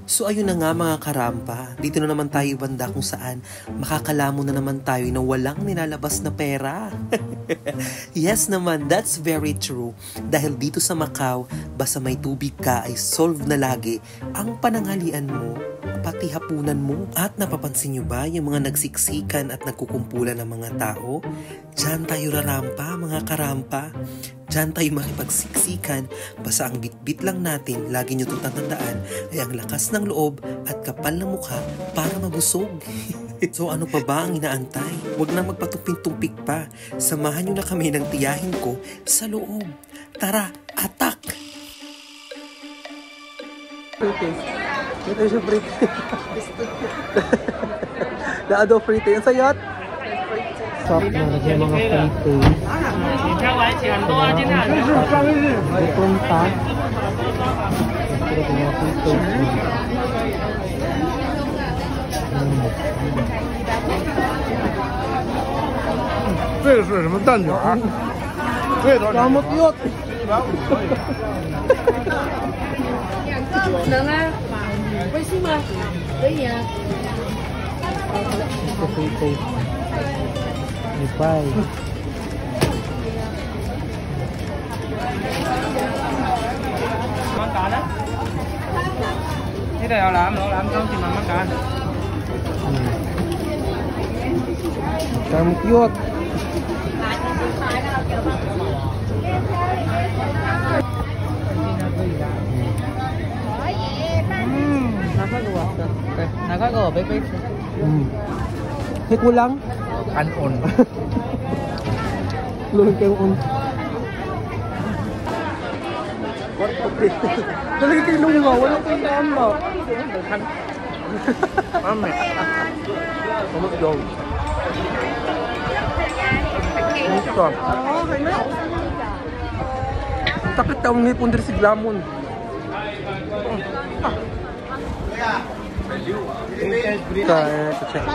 So ayun na nga mga karampa, dito na naman tayo banda kung saan makakalamon na naman tayo na walang nilalabas na pera. Yes naman, that's very true. Dahil dito sa Macau, basta may tubig ka ay solve na lagi ang pananghalian mo, pati hapunan mo. At napapansin nyo ba yung mga nagsiksikan at nagkukumpulan ng mga tao? Diyan tayo rarampa mga karampa. Diyan tayo makipagsiksikan, basta ang bitbit lang natin, lagi nyo itong tatandaan, ay ang lakas ng loob at kapal ng mukha para mabusog. So ano pa ba ang inaantay? Huwag na magpatumpik-tumpik pa. Samahan nyo na kami ng tiyahin ko sa loob. Tara, atak! Ito yung frite. Daado frite. Ang sayot? Stop na. Nagyan mga frite. Itong pa. Ito mga frite. 这个是什么蛋卷？这多少钱？ Kamot yun. 能啊，微信吗？可以啊。 Ito frite. Ipay. Món cá đó. Cái này họ làm xong thì mà món cá. Kamot yun. Nakagawa, baby. Hiko lang. Kanon. Luhin kayong on. Talaga kayo nung nga. Walang kailangan ba? Mami. Kamot yun. Ito. Okay na. Takit taong hipon din si Glamon. Check.